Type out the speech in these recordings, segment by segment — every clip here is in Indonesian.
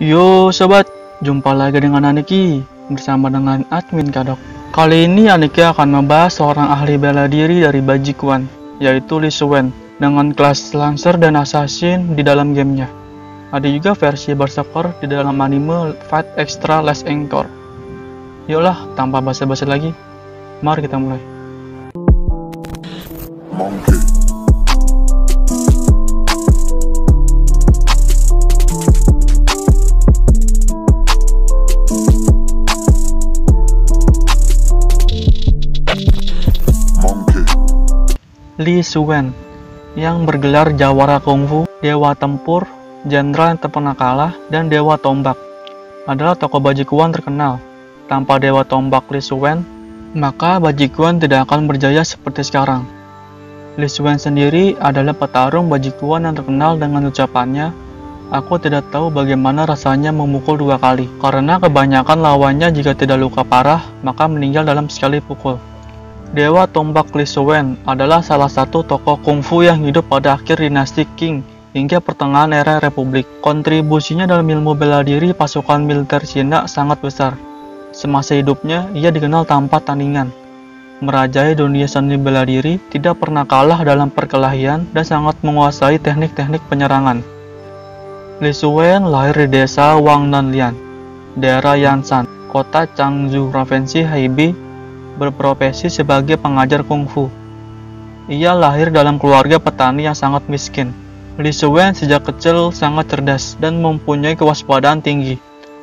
Yo sobat, jumpa lagi dengan Aniki bersama dengan admin Kadok. Kali ini Aniki akan membahas seorang ahli bela diri dari Bajikuan, yaitu Lee Suwen, dengan kelas Lancer dan Assassin di dalam gamenya. Ada juga versi Berserker di dalam anime Fight Extra Last Encore. Yuklah, tanpa basa-basi lagi, mari kita mulai. Lee Suwen, yang bergelar Jawara Kungfu, Dewa Tempur, Jenderal yang tak pernah kalah, dan Dewa Tombak, adalah tokoh Bajikuan terkenal. Tanpa Dewa Tombak Lee Suwen, maka Bajikuan tidak akan berjaya seperti sekarang. Lee Suwen sendiri adalah petarung Bajikuan yang terkenal dengan ucapannya, "Aku tidak tahu bagaimana rasanya memukul 2 kali, karena kebanyakan lawannya jika tidak luka parah, maka meninggal dalam sekali pukul." Dewa Tombak Lee Suwen adalah salah satu tokoh kungfu yang hidup pada akhir dinasti Qing hingga pertengahan era Republik. Kontribusinya dalam ilmu bela diri pasukan militer Cina sangat besar. Semasa hidupnya, ia dikenal tanpa tandingan. Merajai dunia seni bela diri, tidak pernah kalah dalam perkelahian, dan sangat menguasai teknik-teknik penyerangan. Lee Suwen lahir di desa Wang Nanlian, daerah Yansan, kota Changzhou, provinsi Hebei, berprofesi sebagai pengajar kungfu. Ia lahir dalam keluarga petani yang sangat miskin. Lee Suwen sejak kecil sangat cerdas dan mempunyai kewaspadaan tinggi.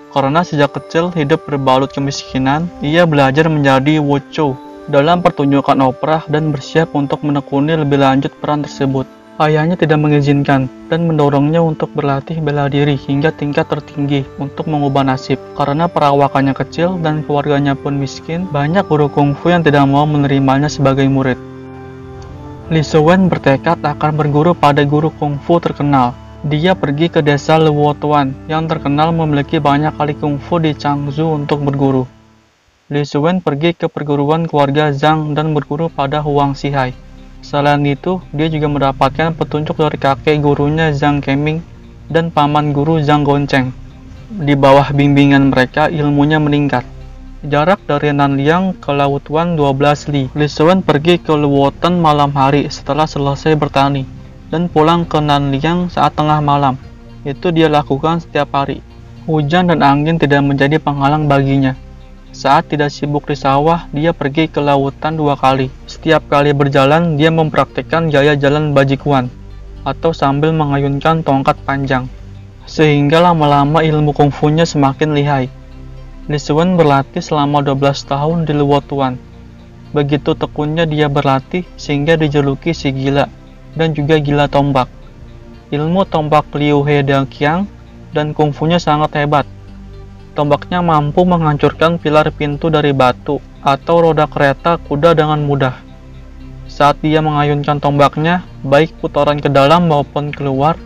Karena sejak kecil hidup berbalut kemiskinan, ia belajar menjadi Wuchou dalam pertunjukan opera dan bersiap untuk menekuni lebih lanjut peran tersebut. Ayahnya tidak mengizinkan dan mendorongnya untuk berlatih bela diri hingga tingkat tertinggi untuk mengubah nasib. Karena perawakannya kecil dan keluarganya pun miskin, banyak guru kungfu yang tidak mau menerimanya sebagai murid. Lee Suwen bertekad akan berguru pada guru kungfu terkenal. Dia pergi ke desa Luotuan yang terkenal memiliki banyak ahli kungfu di Changzhou untuk berguru. Lee Suwen pergi ke perguruan keluarga Zhang dan berguru pada Huang Xihai. Selain itu, dia juga mendapatkan petunjuk dari kakek gurunya Zhang Keming dan paman guru Zhang Gongcheng. Di bawah bimbingan mereka, ilmunya meningkat. Jarak dari Nanliang ke Luotuan 12 li. Lee Suwen pergi ke Luotan malam hari setelah selesai bertani, dan pulang ke Nanliang saat tengah malam. Itu dia lakukan setiap hari. Hujan dan angin tidak menjadi penghalang baginya. Saat tidak sibuk di sawah, dia pergi ke lautan 2 kali. Setiap kali berjalan, dia mempraktikkan gaya jalan Bajikuan, atau sambil mengayunkan tongkat panjang. Sehingga lama-lama ilmu kungfunya semakin lihai. Lee Suwen berlatih selama 12 tahun di Luotuan. Begitu tekunnya dia berlatih, sehingga dijuluki si gila, dan juga gila tombak. Ilmu tombak Liu He Daqiang dan kungfunya sangat hebat. Tombaknya mampu menghancurkan pilar pintu dari batu atau roda kereta kuda dengan mudah. Saat dia mengayunkan tombaknya, baik putaran ke dalam maupun keluar,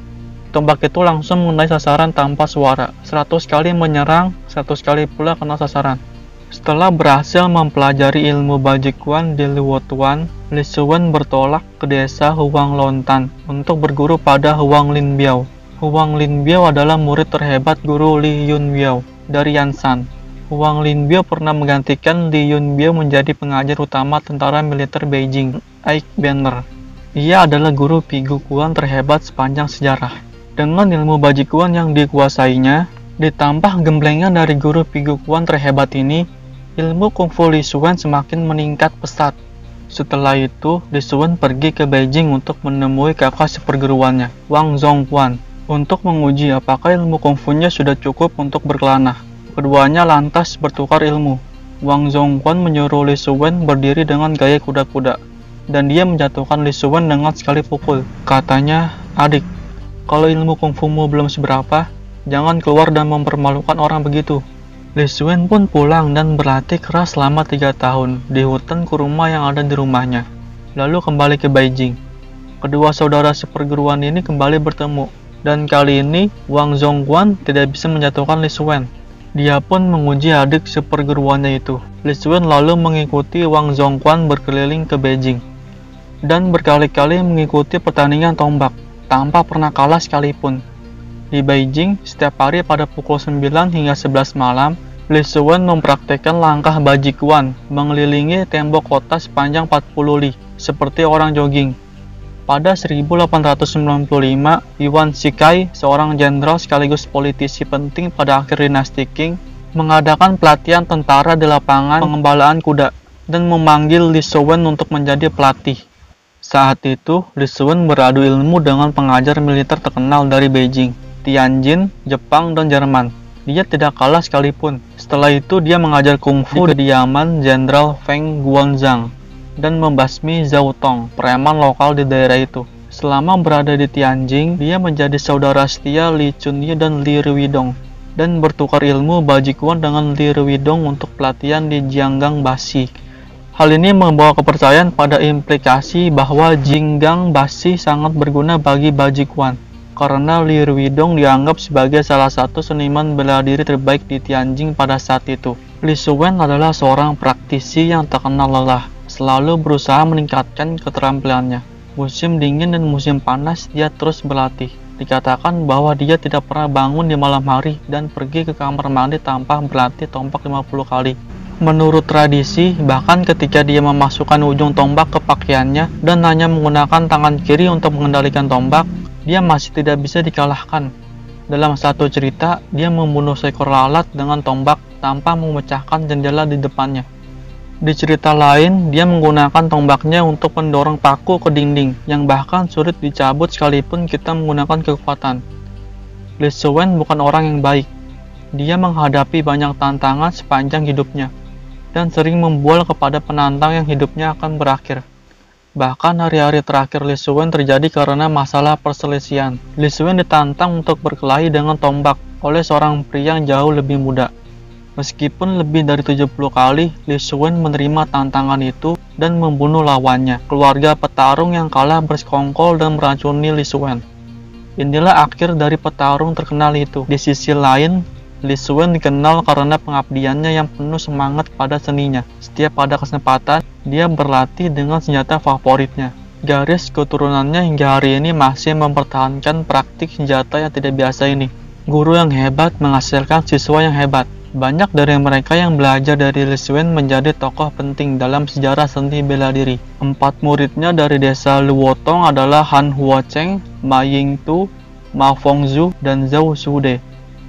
tombak itu langsung mengenai sasaran tanpa suara. 100 kali menyerang, 100 kali pula kena sasaran. Setelah berhasil mempelajari ilmu Bajikuan di Luotuan, Lee Suwen bertolak ke desa Huang Lontan untuk berguru pada Huang Linbiao. Huang Linbiao adalah murid terhebat guru Li Yunbiao dari Yansan. Huang Linbiao pernah menggantikan Li Yunbiao menjadi pengajar utama tentara militer Beijing, Ike Banner. Ia adalah guru Bajikuan terhebat sepanjang sejarah. Dengan ilmu Bajikuan yang dikuasainya, ditambah gemblengan dari guru Bajikuan terhebat ini, ilmu kungfu Lee Suwen semakin meningkat pesat. Setelah itu, Lee Suwen pergi ke Beijing untuk menemui kakak seperguruannya, Wang Zhongguan, untuk menguji apakah ilmu kungfunya sudah cukup untuk berkelana. Keduanya lantas bertukar ilmu. Wang Zhongguan menyuruh Lee Suwen berdiri dengan gaya kuda-kuda, dan dia menjatuhkan Lee Suwen dengan sekali pukul. Katanya, "Adik, kalau ilmu kungfumu belum seberapa, jangan keluar dan mempermalukan orang begitu." Lee Suwen pun pulang dan berlatih keras selama 3 tahun di hutan kurma yang ada di rumahnya, lalu kembali ke Beijing. Kedua saudara seperguruan ini kembali bertemu, dan kali ini Wang Zhongguan tidak bisa menjatuhkan Lee Suwen. Dia pun menguji adik seperguruannya itu. Lee Suwen lalu mengikuti Wang Zhongguan berkeliling ke Beijing, dan berkali-kali mengikuti pertandingan tombak, tanpa pernah kalah sekalipun. Di Beijing, setiap hari pada pukul 9 hingga 11 malam, Li Suwen mempraktekkan langkah bajikuan mengelilingi tembok kota sepanjang 40 li, seperti orang jogging. Pada 1895, Yuan Shikai, seorang jenderal sekaligus politisi penting pada akhir dinasti Qing, mengadakan pelatihan tentara di lapangan pengembalaan kuda dan memanggil Li Suwen untuk menjadi pelatih. Saat itu, Li Suwen beradu ilmu dengan pengajar militer terkenal dari Beijing, Tianjin, Jepang, dan Jerman. Dia tidak kalah sekalipun. Setelah itu, dia mengajar kungfu di kediaman Jenderal Feng Guanzhang dan membasmi Zhao Tong, preman lokal di daerah itu. Selama berada di Tianjin, dia menjadi saudara setia Li Chunyi dan Li Ruidong, dan bertukar ilmu bajikuan dengan Li Ruidong untuk pelatihan di Jianggang Basi. Hal ini membawa kepercayaan pada implikasi bahwa Jinggang Basi sangat berguna bagi bajikuan, karena Li Ruidong dianggap sebagai salah satu seniman bela diri terbaik di Tianjin pada saat itu. Li Suwen adalah seorang praktisi yang terkenal lelah, selalu berusaha meningkatkan keterampilannya. Musim dingin dan musim panas dia terus berlatih. Dikatakan bahwa dia tidak pernah bangun di malam hari dan pergi ke kamar mandi tanpa berlatih tombak 50 kali. Menurut tradisi, bahkan ketika dia memasukkan ujung tombak ke pakaiannya dan hanya menggunakan tangan kiri untuk mengendalikan tombak, dia masih tidak bisa dikalahkan. Dalam satu cerita, dia membunuh seekor lalat dengan tombak tanpa memecahkan jendela di depannya. Di cerita lain, dia menggunakan tombaknya untuk mendorong paku ke dinding, yang bahkan sulit dicabut sekalipun kita menggunakan kekuatan. Li Suwen bukan orang yang baik. Dia menghadapi banyak tantangan sepanjang hidupnya, dan sering membual kepada penantang yang hidupnya akan berakhir. Bahkan hari-hari terakhir Li Suwen terjadi karena masalah perselisihan. Li Suwen ditantang untuk berkelahi dengan tombak oleh seorang pria yang jauh lebih muda. Meskipun lebih dari 70 kali, Li Suwen menerima tantangan itu dan membunuh lawannya. Keluarga petarung yang kalah bersekongkol dan meracuni Li Suwen. Inilah akhir dari petarung terkenal itu. Di sisi lain, Li Suwen dikenal karena pengabdiannya yang penuh semangat pada seninya. Setiap pada kesempatan, dia berlatih dengan senjata favoritnya. Garis keturunannya hingga hari ini masih mempertahankan praktik senjata yang tidak biasa ini. Guru yang hebat menghasilkan siswa yang hebat. Banyak dari mereka yang belajar dari Li Suwen menjadi tokoh penting dalam sejarah seni bela diri. 4 muridnya dari desa Luotong adalah Han Huocheng, Ma Yingtu, Ma Fengzhu, dan Zhao Shude.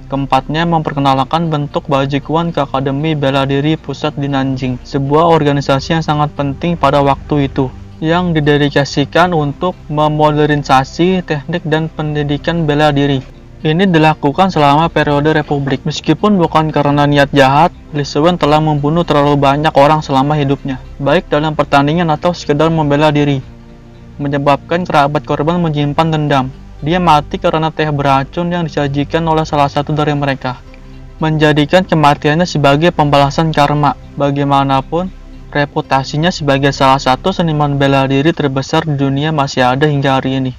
Keempatnya memperkenalkan bentuk bajikuan ke Akademi Bela Diri Pusat di Nanjing, sebuah organisasi yang sangat penting pada waktu itu, yang didedikasikan untuk memodernisasi teknik dan pendidikan bela diri. Ini dilakukan selama periode Republik. Meskipun bukan karena niat jahat, Li Suwen telah membunuh terlalu banyak orang selama hidupnya, baik dalam pertandingan atau sekedar membela diri, menyebabkan kerabat korban menyimpan dendam. Dia mati karena teh beracun yang disajikan oleh salah satu dari mereka, menjadikan kematiannya sebagai pembalasan karma. Bagaimanapun, reputasinya sebagai salah satu seniman bela diri terbesar di dunia masih ada hingga hari ini.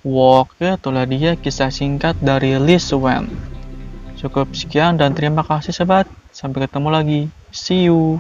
Oke, itulah dia kisah singkat dari Li Suwen. Cukup sekian dan terima kasih sobat. Sampai ketemu lagi. See you.